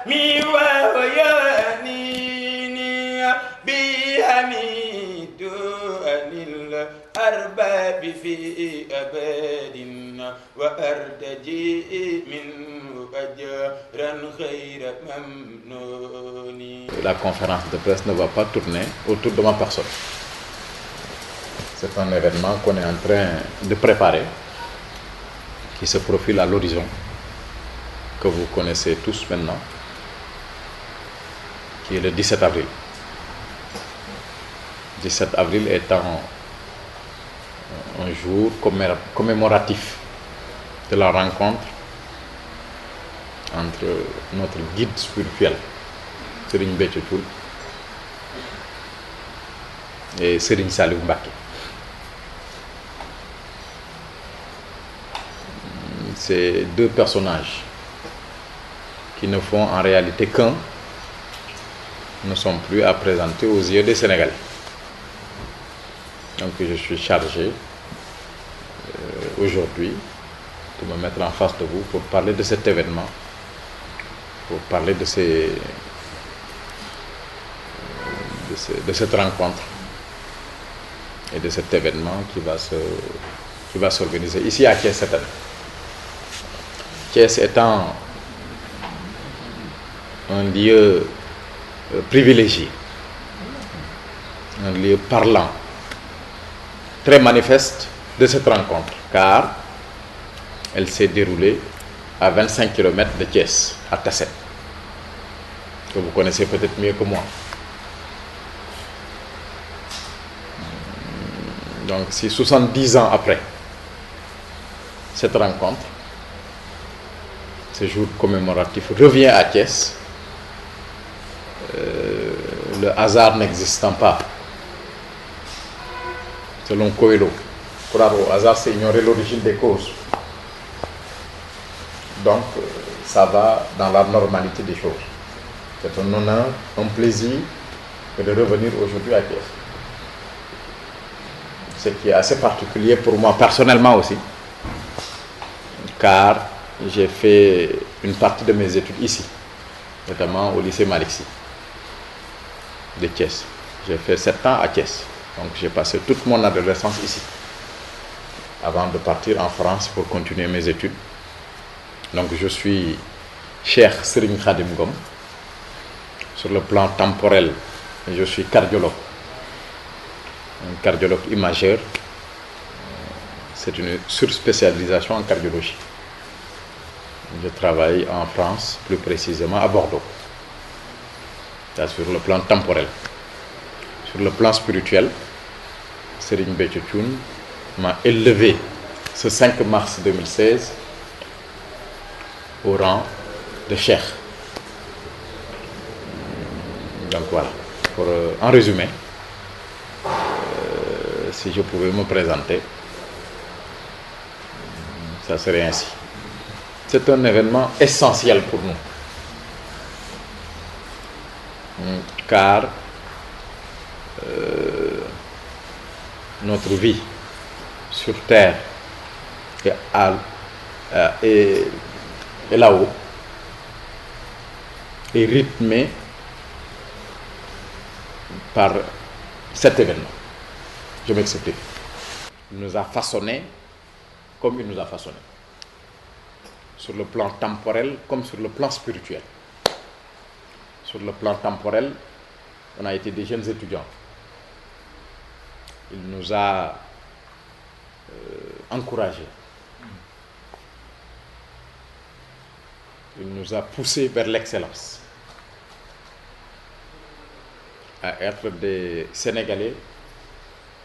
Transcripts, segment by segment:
mi ويانيني بحميد عن الأرباب في أبد وأرتجي منه أجرا خير ممنون. La conférence de presse ne va pas tourner autour de ma personne. C'est un événement qu'on est en train de préparer, qui se profile à l'horizon, que vous connaissez tous maintenant, qui est le 17 avril. 17 avril étant un jour commémoratif de la rencontre entre notre guide spirituel, Serigne Béthio Thioune, et Serigne Saliou Mbacké. Ces deux personnages qui ne font en réalité qu'un ne sont plus à présenter aux yeux des Sénégalais. Donc je suis chargé aujourd'hui de me mettre en face de vous pour parler de cet événement, pour parler de cette rencontre et de cet événement qui va s'organiser ici à Thiès cette année. Thiès étant un lieu privilégié, un lieu parlant, très manifeste de cette rencontre, car elle s'est déroulée à 25 km de Thiès, à Tasset, que vous connaissez peut-être mieux que moi. Donc si 70 ans après cette rencontre, ce jour commémoratif revient à Thiès, le hasard n'existant pas, selon Coelho, croire au hasard c'est ignorer l'origine des causes. Donc ça va dans la normalité des choses. C'est un honneur, un plaisir que de revenir aujourd'hui à Thiès. Ce qui est assez particulier pour moi personnellement aussi, car j'ai fait une partie de mes études ici, notamment au lycée Malick Sy de Thiès. J'ai fait 7 ans à Thiès, donc j'ai passé toute mon adolescence ici, avant de partir en France pour continuer mes études. Donc je suis Cheikh Serigne Khadim Ngom. Sur le plan temporel, je suis cardiologue, un cardiologue imageur. C'est une surspécialisation en cardiologie. Je travaille en France, plus précisément à Bordeaux. C'est sur le plan temporel. Sur le plan spirituel, Serigne Béthio Thioune m'a élevé ce 5 mars 2016 au rang de cheikh. Donc voilà, en résumé, si je pouvais me présenter, ça serait ainsi. C'est un événement essentiel pour nous, car notre vie sur terre et là-haut est rythmée par cet événement. Je m'explique. Il nous a façonnés comme il nous a façonnés, sur le plan temporel comme sur le plan spirituel. Sur le plan temporel, on a été des jeunes étudiants. Il nous a encouragés. Il nous a poussés vers l'excellence, à être des Sénégalais,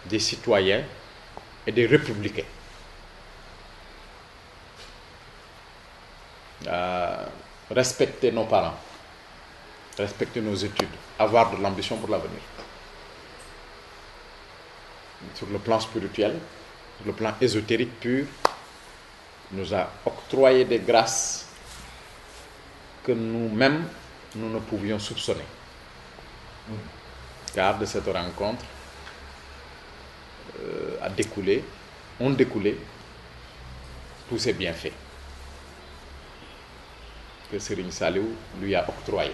des citoyens et des républicains, à respecter nos parents, respecter nos études, avoir de l'ambition pour l'avenir. Sur le plan spirituel, sur le plan ésotérique pur, il nous a octroyé des grâces que nous-mêmes, nous ne pouvions soupçonner. Car de cette rencontre ont découlé tous ces bienfaits. que Serigne Saliou lui a octroyé.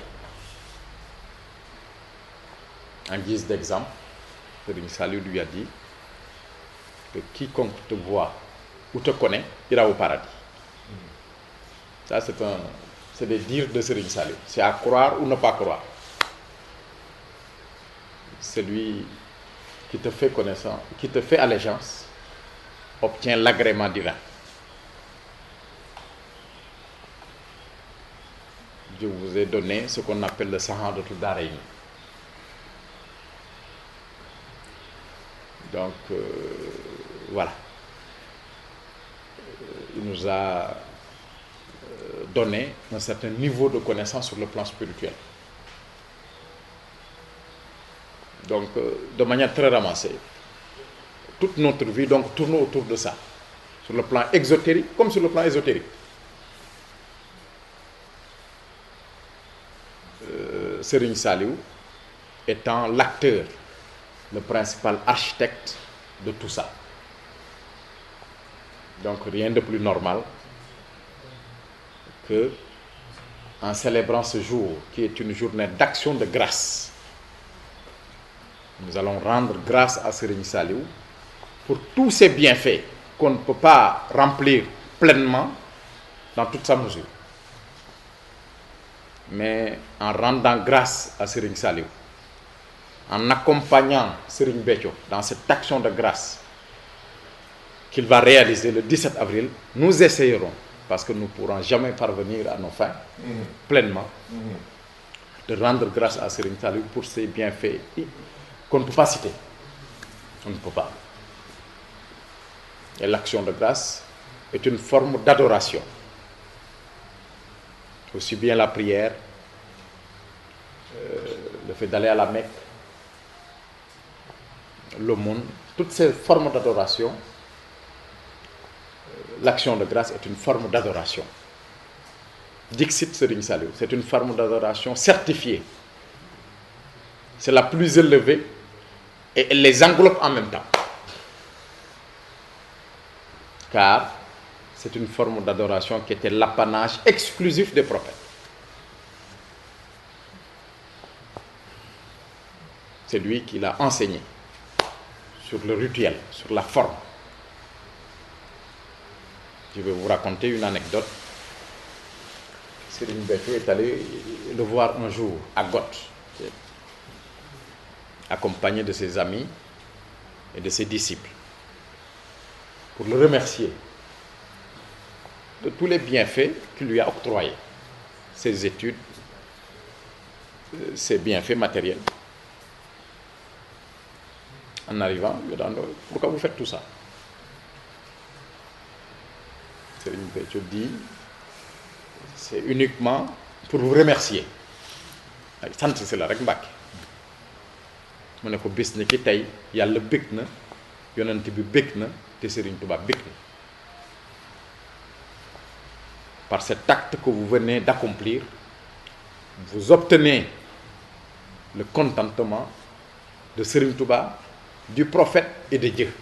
En guise d'exemple, Serigne Saliou lui a dit que quiconque te voit ou te connaît ira au paradis. Ça, c'est des dires de Serigne Saliou. C'est à croire ou ne pas croire. Celui qui te fait connaissance, qui te fait allégeance, obtient l'agrément divin. Je vous ai donné ce qu'on appelle le Sahadatul Daraini. Donc, voilà. Il nous a donné un certain niveau de connaissance sur le plan spirituel. Donc, de manière très ramassée, toute notre vie donc tourne autour de ça, sur le plan exotérique comme sur le plan ésotérique. Serigne Saliou étant l'acteur, le principal architecte de tout ça. Donc rien de plus normal que, en célébrant ce jour qui est une journée d'action de grâce, nous allons rendre grâce à Serigne Saliou pour tous ces bienfaits qu'on ne peut pas remplir pleinement dans toute sa mesure. Mais en rendant grâce à Serigne Saliou, en accompagnant Serigne Béthio dans cette action de grâce qu'il va réaliser le 17 avril, nous essayerons, parce que nous ne pourrons jamais parvenir à nos fins pleinement, de rendre grâce à Serigne Saliou pour ces bienfaits qu'on ne peut pas citer. On ne peut pas. Et l'action de grâce est une forme d'adoration. Aussi bien la prière, le fait d'aller à la Mecque, l'aumône, toutes ces formes d'adoration, l'action de grâce est une forme d'adoration. Dixit Serigne Saliou, c'est une forme d'adoration certifiée. C'est la plus élevée et elle les englobe en même temps. Car c'est une forme d'adoration qui était l'apanage exclusif des prophètes. C'est lui qui l'a enseigné sur le rituel, sur la forme. Je vais vous raconter une anecdote. Serigne Béthio est allé le voir un jour à Goth, accompagné de ses amis et de ses disciples, pour le remercier de tous les bienfaits qu'il lui a octroyés, ses études, ses bienfaits matériels. En arrivant, il lui a dit, pourquoi vous faites tout ça? Serigne Béthio dit, c'est uniquement pour vous remercier. Sant si la rek Mbàkke. Mu ne ko bis ni ki tey yàlla bég na, yonent bi bég na, te Serigne Touba bég na. Par cet acte que vous venez d'accomplir, vous obtenez le contentement de Serigne Touba, du prophète et de Dieu.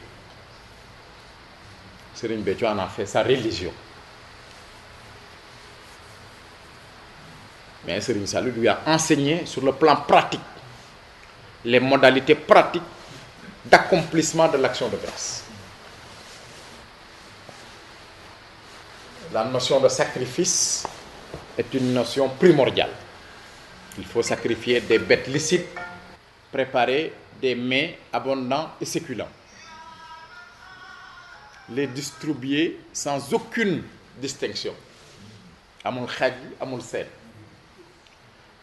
Serigne Béthio en a fait sa religion. Mais Serigne Saliou lui a enseigné sur le plan pratique les modalités pratiques d'accomplissement de l'action de grâce. La notion de sacrifice est une notion primordiale. Il faut sacrifier des bêtes licites, préparer des mets abondants et succulents, les distribuer sans aucune distinction, amul xaaj, amul seen,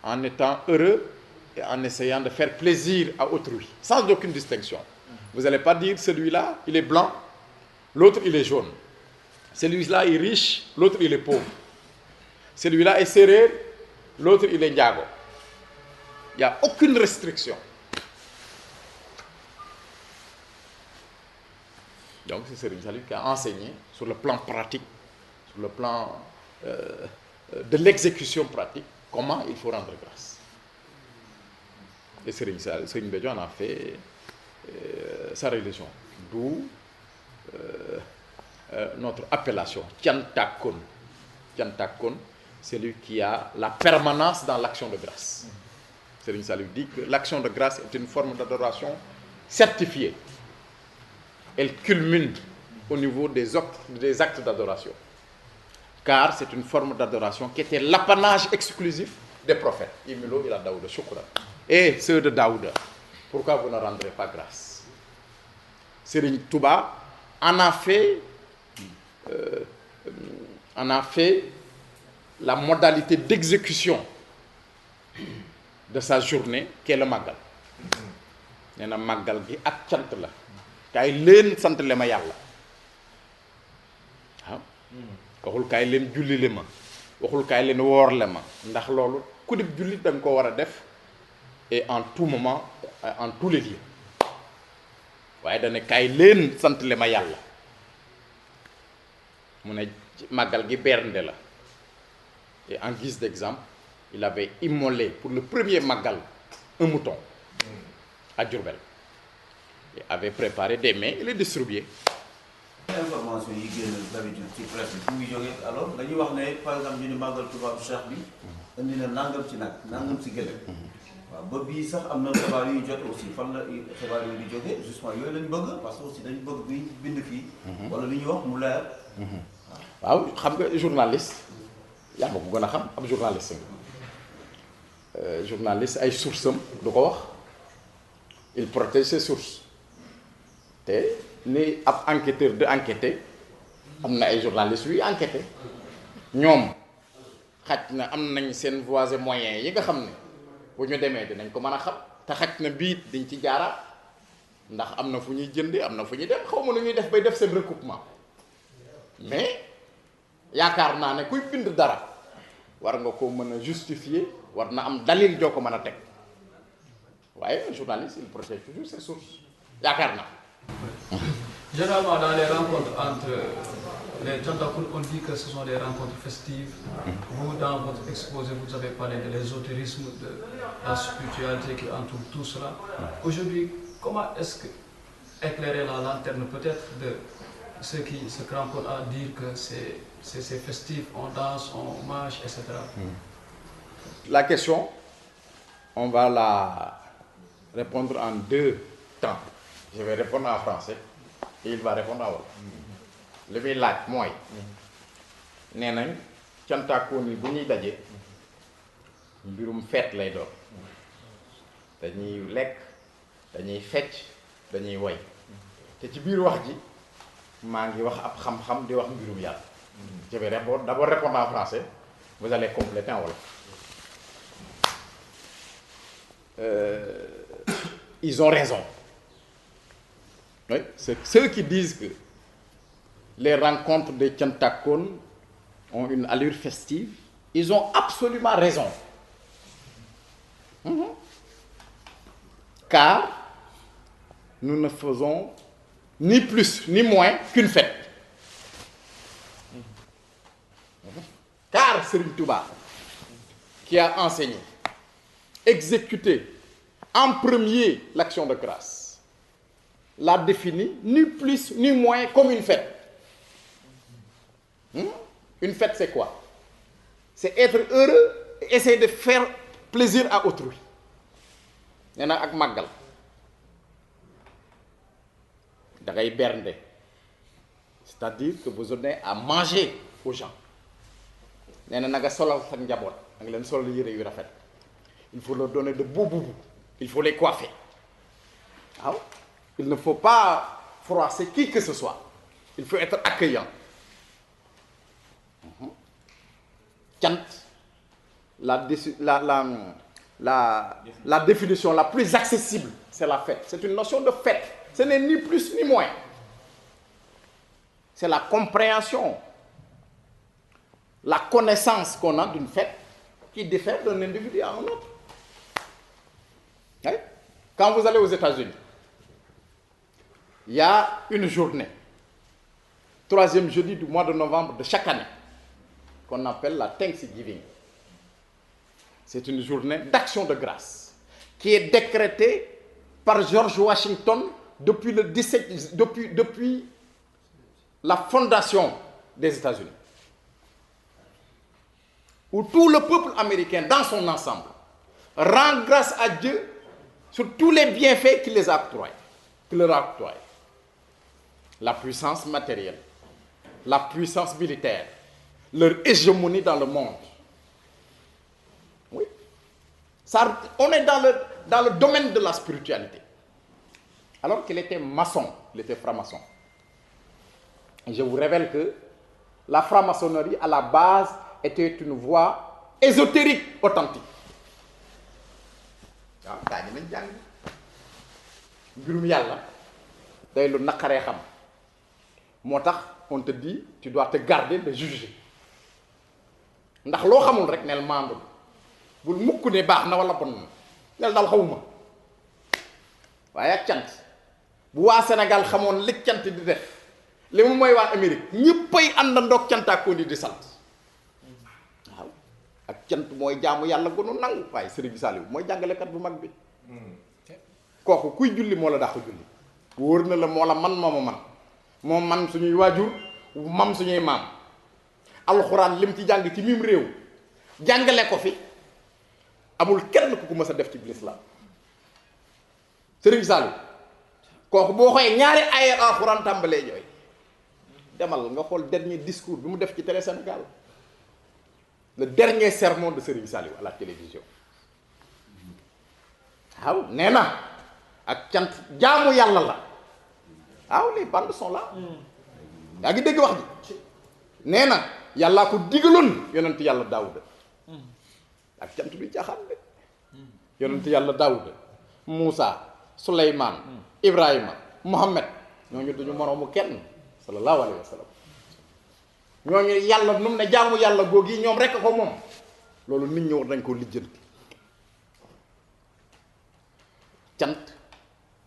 en étant heureux et en essayant de faire plaisir à autrui, sans aucune distinction. Vous n'allez pas dire celui-là, il est blanc, l'autre, il est jaune. Celui-là est riche, l'autre, il est pauvre. Celui-là est sérère, l'autre, il est ndiago. Il n'y a aucune restriction. Donc, c'est Serigne Saliou qui a enseigné sur le plan pratique, sur le plan de l'exécution pratique, comment il faut rendre grâce. Et Serigne Béthio en a fait sa religion. D'où notre appellation, Thiantakoun. Thiantakoun, celui qui a la permanence dans l'action de grâce. Serigne Saliou dit que l'action de grâce est une forme d'adoration certifiée. Elle culmine au niveau des actes d'adoration. Car c'est une forme d'adoration qui était l'apanage exclusif des prophètes. Imilo ila Daouda shukran. Et ceux de Daouda, pourquoi vous ne rendrez pas grâce? Serigne Touba en a fait la modalité d'exécution de sa journée qui est le màggal. nee na màggal gi ak cant la. kaay leen sant le ma yàlla. waaw waxul kaay leen julli le ma waxul kaay leen woor le ma ndax loolu ku dib jullit da nga ko war a def et en tout moment en tous les lieux waaye dana kaay leen sant le ma yàlla mu ne màggal gi bernde la. Et en guise d'exemple, il avait immolé pour le premier màggal un mouton à Diourbel. Il avait préparé des mets et les distribué. Information yi génn d'habitude ci presse bi fu muy jógee alors dañuy wax ne par exemple ñu ne màggal Touba Cheikh bi indi na nangam ci nag nangam ci gëlëm. waaw ba bii sax am na xibaar yu jot aussi fan la xibaar yooyu di jógee justement yooyu lañ bëgg parce que aussi dañu bëgg bi bind fii. wala li ñuy wax mu leer. waaw xam nga journaliste. yaa ma ko gën a xam ab journaliste nga journaliste ay sources am du ko wax il protège ses sources te ni ab enquêteur de enquêter am na ay journalistes yuy enquêter ñoom xaj na am nañ seen voies et moyens yi nga xam ne bu ñu demee dinañ ko mën a xam te xaj na biit dañ ci jaaraat ndax am na fu ñuy jëndi am na fu ñuy dem xaw ma nu ñuy def bay def seen recoupement mais yaakaar naa ne kuy bind dara war nga ko mën a justifier war na am dalil joo ko mën a teg waaye un journaliste il protège toujours ses sources yaakaar naa. Généralement dans les rencontres entre les Thiantakoun, on dit que ce sont des rencontres festives. Vous, dans votre exposé, vous avez parlé de l'ésotérisme, de la spiritualité qui entoure tout cela. Aujourd'hui, comment est-ce que éclairer la lanterne peut-être de ceux qui se cramponnent à dire que c'est festif, on danse, on mange, etc. La question, on va la répondre en deux temps. Je vais répondre en français et il va répondre en wolof. li muy laaj mooy nee nañ Thiantakoun yi bu ñuy daje mbirum feet lay doon dañuy lekk dañuy fecc dañuy woy te ci biir wax ji maa ngi wax ab xam-xam di wax mbirum yàlla. Je vais d'abord répondre en français, vous allez compléter en wolof. Ils ont raison. Oui, c'est ceux qui disent que les rencontres de Thiantakoun ont une allure festive, ils ont absolument raison. Car nous ne faisons ni plus ni moins qu'une fête. Car Serigne Touba, qui a enseigné, exécuté en premier l'action de grâce, l'a définie ni plus ni moins comme une fête. Une fête, c'est quoi? C'est être heureux et essayer de faire plaisir à autrui. Nee na ak màggal da ngay bernde, c'est-à-dire que vous donnez à manger aux gens. Nee na nga solal sa njaboot da nga leen solal yére yu rafet. Il faut leur donner de beaux boubous, il faut les coiffer. waaw il ne faut pas froisser qui que ce soit, il faut être accueillant. Cant, la définition la plus accessible, c'est la fête. C'est une notion de fête. Ce n'est ni plus ni moins. C'est la compréhension, la connaissance qu'on a d'une fête qui diffère d'un individu à un autre. Oui? Quand vous allez aux États-Unis, il y a une journée, 3e jeudi du mois de novembre de chaque année, qu'on appelle la Thanksgiving. C'est une journée d'action de grâce qui est décrétée par George Washington depuis la fondation des États-Unis. où tout le peuple américain dans son ensemble rend grâce à Dieu sur tous les bienfaits qu'il les a octroyés, qu'il leur a octroyés. La puissance matérielle, la puissance militaire, leur hégémonie dans le monde. Oui. Ça, on est dans le domaine de la spiritualité. Alors qu'il était maçon, il était franc-maçon. Et je vous révèle que la franc-maçonnerie, à la base, était une voie ésotérique authentique. waaw daa ñu nañ jàng mbirum yàlla day lu naqaree xam moo tax on te dit tu dois te garder de juger ndax loo xamul rek neel maandu bul mukk ne baax na wala bon na neel daal xawuma waaye ak cant bu waa Sénégal xamoon li cant di def li mu mooy waa Amérique ñëppay àndandoog cantaakoon di sant waaw ak cant mooy jaamu yàlla gënu nangu waaye Serigne Saliou mooy jàngalekat bu mag bi kooku kuy julli moo la dàq julli wóor na la moo la man moo man suñuy waajur mam suñuy maam alxuraan lim ci jàng ci mim réew jàngale ko fi amul kenn ku ko mës a def ci lislaam Serigne Saliou kooku boo xoolee ñaari ay alxuraan tàmbalee jooy demal nga xool dernier discours bi mu def ci Télé Sénégal le dernier sermon de Serigne Saliou à la télévision waaw nee na ak cant jaamu yàlla la waaw les bandes sont là yaa ngi dégg wax ji nee na yàllaa ko digaloon yonent yàlla Daawuda ak cant bi caaxaan de yonent yàlla Daawuda Muusa Suleymaan Ibrahima Muhammad ñooñu duñu moroomu kenn sallallahu alayhi wa sallam ñooñu yàlla nu mu ne jaamu yàlla googu yi ñoom rekk ko moom loolu nit ñi war nañ koo lijjanti cant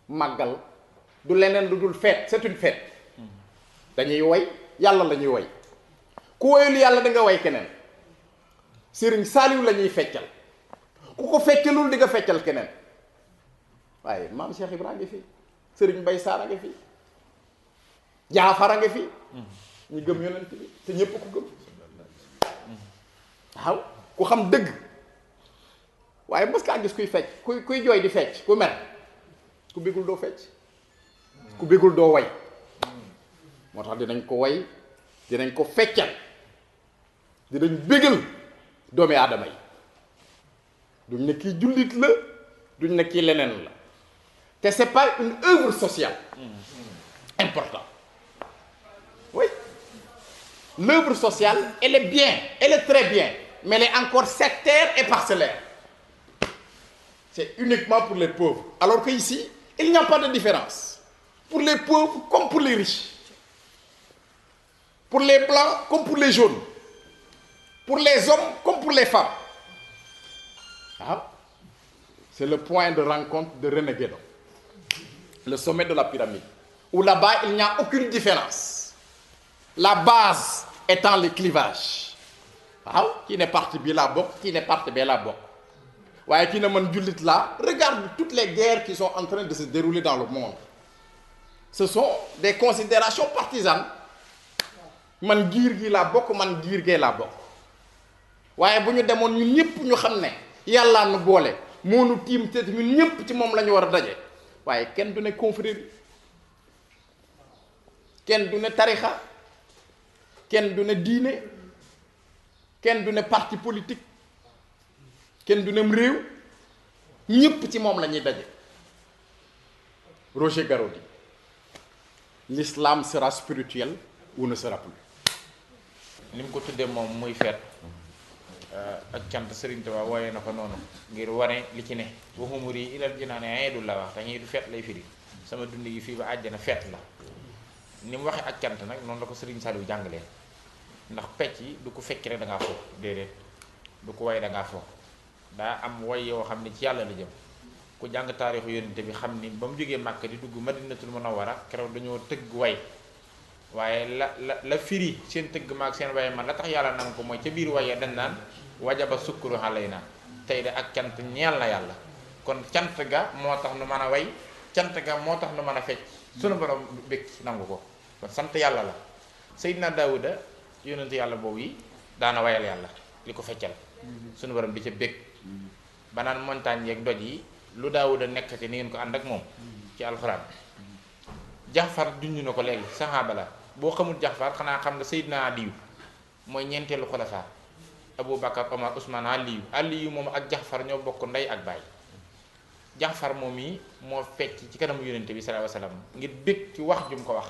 màggal du leneen lu dul fête c'est une fête dañuy woy yàlla la ñuy woy ku woyul yàlla da nga woy keneen Sëriñ Saaliw la ñuy feccal ku ko feccalul di nga feccal keneen waaye maam Cheikh Ibrahima ngi fi Sëriñ Mbay Saar a ngi fi Jaafar a ngi fi ñu gëm yonent bi te ñépp ku gëm waaw ku xam dëgg waaye mës kaa gis kuy fecc kuy jooy di fecc ku mer ku bégul doo fecc ku bégul doo way moo tax dinañ ko way dinañ ko feccal dinañ bégal doomi aadama yi duñ ne kii jullit la duñ ne kii leneen la te c'est pas une œuvre sociale importante. Oui, l'œuvre sociale elle est bien, elle est très bien, mais elle est encore sectaire et parcellaire. C'est uniquement pour les pauvres, alors que ici il n'y a pas de différence pour les pauvres comme pour les riches, pour les blancs comme pour les jaunes, pour les hommes comme pour les femmes. Ah, c'est le point de rencontre de René Guédon, le sommet de la pyramide, où là-bas il n'y a aucune différence, la base étant le clivage. waaw kii ne parti bi laa bokk kii ne parti bee laa bokk waaye kii ne man jullit laa. Regarde toutes les guerres qui sont en train de se dérouler dans le monde, ce sont des considérations partisanes. man giir gi laa bokk man giir gee laa bokk waaye bu ñu demoon ñun ñëpp ñu xam ne yàllaa nu boole moo nu tiim te ñun ñëpp ci moom la ñu war a daje waaye kenn du ne confrérie, kenn du ne tarixa, kenn du ne diine, kenn du ne parti politique, kenn du ne réew, ñëpp ci moom la ñuy daje. Roger Garaudy dit l'islam sera spirituel ou ne sera plus. ni mu ko tuddee moom muy feet ak cant Sëriñ Tuubaa wooye na ko noonu ngir wane li ci ne waxumur yi ilal jinaa ne ay du la wax dañuy du feet lay firi sama dund gi fii ba àjjana feet la ni mu waxee ak cant nag noonu la ko Sëriñ Saliou jàngalee ndax pecc yi du ko fekk rek da ngaa foog déedéet du ko way da ngaa foog daa am way yoo xam ne ci yàlla la jëm ku jàng taarixu yonente bi xam ni ba mu jógee Màkka di dugg Madinatul Munawwara keroog dañoo tëgg way waaye la firi seen tëgg maag seen waye man la tax yàlla nangu ko mooy ca biir waye dañ naan wajaba sukkuru alayna tey de ak cant ñeel na yàlla kon cant ga moo tax nu mën a way cant ga moo tax nu mën a fecc sunu borom bég nangu ko kon sant yàlla la Seydina Daawuda yonent yàlla boobu yi daana wayal yàlla li ko feccal sunu borom di ca bég ba naan montagne yeeg doj yi lu Daawuda nekkati ni ngeen ko ànd ak moom ci alxuraan. Jaxfar junj na ko léegi saxaaba la boo xamul Jaxfar xanaa xam nga Seydina Aliyu mooy ñeenteelu xulafaa Abu Bakar Omar Ousmane Aliyu moom ak Jaxfar ñoo bokk ndey ak baay. Jaxfar moom yi moo fecc ci kanamu yonente bi sallallahu alayhi wasallam ngir bég ci wax jum ko wax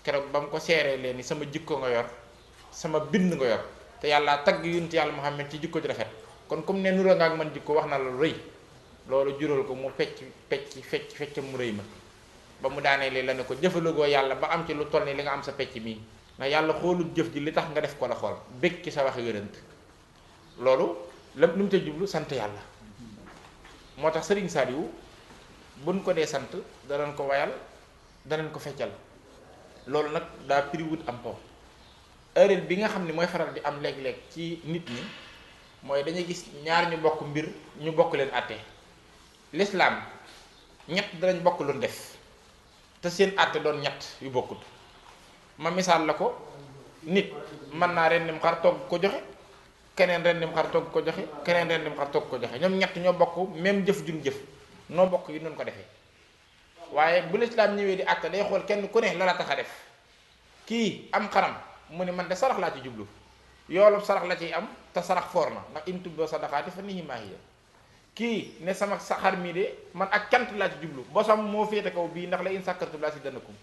keroog ba mu ko seeree leen ni sama jikko nga yor sama bind nga yor te yàlla tagg yonente yàlla Muhammad ci jikko ji rafet kon comme ne nura nga ak man jikko wax na la lu rëy loolu jural ko mu fecc mu rëy ma ba mu daanee lee la ne ko jëfalagoo yàlla ba am ci lu toll ni li nga am sa pecc mii ndax yàlla xoolul jëf ji li tax nga def ko la xool bég ci sa waxi yonent loolu lépp lu mu ca jublu sant yàlla moo tax Serigne Saliou buñ ko dee sant danañ ko wayal danañ ko feccal loolu nag daa piriwut am po erreur bi nga xam ne mooy faral di am léeg-léeg ci nit ñi mooy dañuy gis ñaar ñu bokk mbir ñu bokk leen àtte l'islam ñett danañ bokk lu def te seen àtte doon ñett yu bokkut ma misaal la ko nit mën naa rendim xar togg ko joxe keneen rendim xar togg ko joxe keneen rendim xar togg ko joxe ñoom ñett ñoo bokk même jëf jun jëf noo bokk yi noonu ko defee waaye bu lislaam ñëwee di àtte day xool kenn ku ne la la tax a def kii am xaram mu ne man de sarax laa ci jublu yoolub sarax la ciy am te sarax foor na ndax in tubdoo sadaqaati fa ni'maa hiya kii ne sama xar mii de man ak cant laa ci jublu bosam moo féete kaw bii ndax la in sakkartum laa si danakum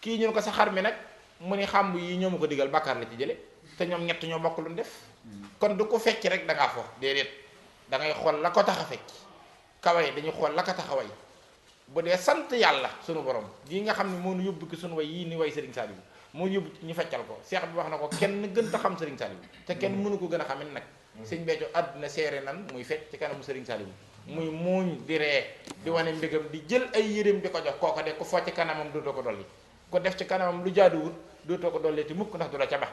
kii ñun ko sa xar mi nag mu ni xàmb yi ñoo ma ko digal bàkkaar la ci jële te ñoom ñett ñoo bokk lu def kon du ko fecc rek da ngaa fo déedéet da ngay xool la ko tax a fecc kaway dañuy xool la ko tax a way bu dee sant yàlla sunu borom gii nga xam ne moo nu yóbbu ki sunu way yii ni way Serigne Saliou moo yóbbu ñu feccal ko seex bi wax na ko kenn gën ta xam Serigne Saliou te kenn mënu ko gën a xamit nag sëñ Béthio àdduna seere nan muy fecc ci kanamu Serigne Saliou muy muuñ di ree di wane mbégam di jël ay yéreem di ko jox kooko de ku foo ci kanamam dootoo ko dolli ko def ci kanamam lu jaaduwut dootoo ko dolli ti mukk ndax du la ca ba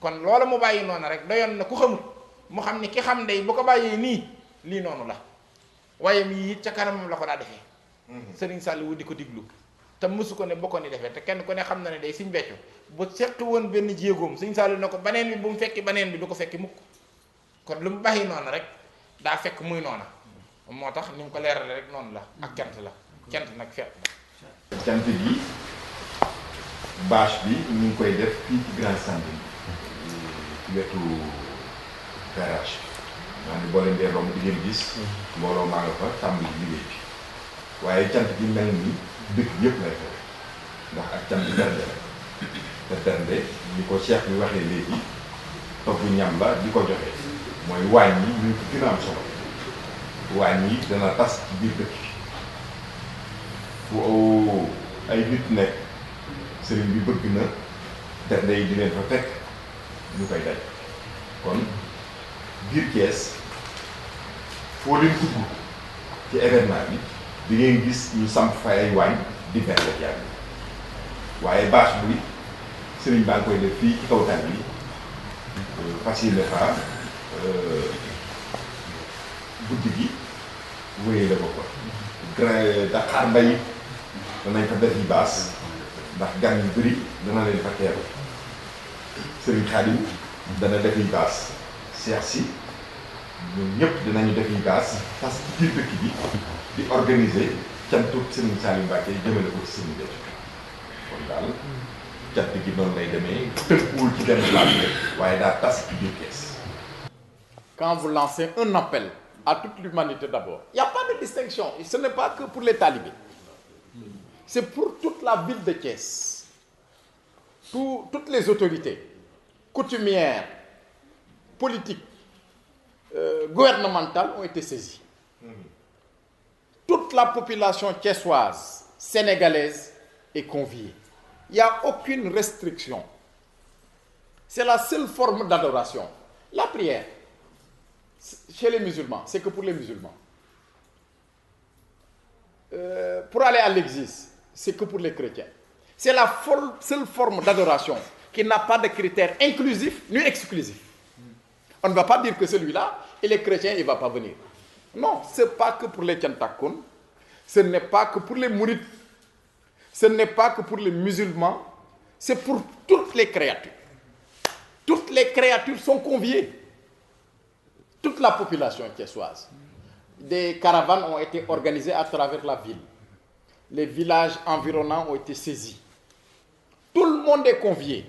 kon loolu mu bàyyi noonu rek doyoon na ku xamut mu xam ni ki xam day bu ko bàyyee nii lii noonu la waaye mi it ca kanamam la ko daa defee Serigne Saliou di ko diglu te mësu ko ne bokkoon ni defee te kenn ku ne xam na ne day sëñ Béthio bu seqi woon benn jéegoom Serigne Saliou na ko baneen bi bu mu fekki baneen bi du ko fekki mukk kon lu mu bàyyi noonu rek daa fekk muy noona moo tax ni mu ko leerale rek noonu la ak cant la cant nag feet la cant gi bâche bi ñu ngi koy def fii ci Grand Centre ci wetu garage maa ngi boo leen dee romb di ngeen gis mbooloo maa nga fa tàmbali liggéey bi waaye cant gi mel ni dëkk yëpp lay xew ndax ak cant bernde la te bernde ni ko cheikh bi waxee léegi togg ñam la di ko joxe mooy waañ yi ñu ko gën a am solo waañ yi dana tas ci biir dëkk bi fu ay nit nekk sëriñ bi bëgg na bernde yi di leen fa fekk ñu koy daj kon biir Thiès foo leen dugg ci événement bi di ngeen gis ñu samp fay ay waañ di bernde jàng waaye bâche bi sëriñ baa ngi koy def fii ci kaw tànn bi facile fa guddi gi wéyee la bokk grand Dakar mbay danañ fa def yi baas ndax gan yu bëri dana leen fa teeru sëriñ Xaadim dana def yi baas Cheikh si ñun ñëpp dinañu def yi baas parce que biir dëkk bi di organiser cantu sëriñ Saliou Mbacké jëmale ko ci sëriñ Béthio kon daal cant gi noonu lay demee tënkuwul ci benn place rek waaye daa tas ci biir Thiès. Quand vous lancez un appel à toute l'humanité d'abord, il n'y a pas de distinction. Ce n'est pas que pour les talibés. C'est pour toute la ville de Thiès. Toutes les autorités coutumières, politiques, gouvernementales ont été saisies. Toute la population thiessoise, sénégalaise est conviée. Il n'y a aucune restriction. C'est la seule forme d'adoration. La prière, chez les musulmans, c'est que pour les musulmans. Pour aller à l'église, c'est que pour les chrétiens. C'est la seule forme d'adoration qui n'a pas de critères inclusifs ni exclusifs. On ne va pas dire que celui-là, il est chrétien, il ne va pas venir. Non, ce n'est pas que pour les Tiantakoun, ce n'est pas que pour les mourides, ce n'est pas que pour les musulmans, c'est pour toutes les créatures. Toutes les créatures sont conviées. toute la population thiessoise. Des caravanes ont été organisées à travers la ville. Les villages environnants ont été saisis. Tout le monde est convié.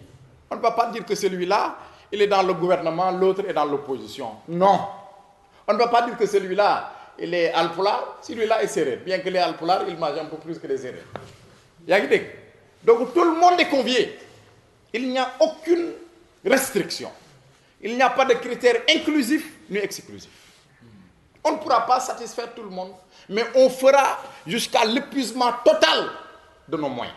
On ne va pas dire que celui-là, il est dans le gouvernement, l'autre est dans l'opposition. Non. On ne va pas dire que celui-là, il est alpulaar, celui-là est séeréer. Bien que les alpulaar, ils mangent un peu plus que les séeréer. Donc tout le monde est convié. Il n'y a aucune restriction. Il n'y a pas de critères inclusifs ni exclusifs. On ne pourra pas satisfaire tout le monde, mais on fera jusqu'à l'épuisement total de nos moyens.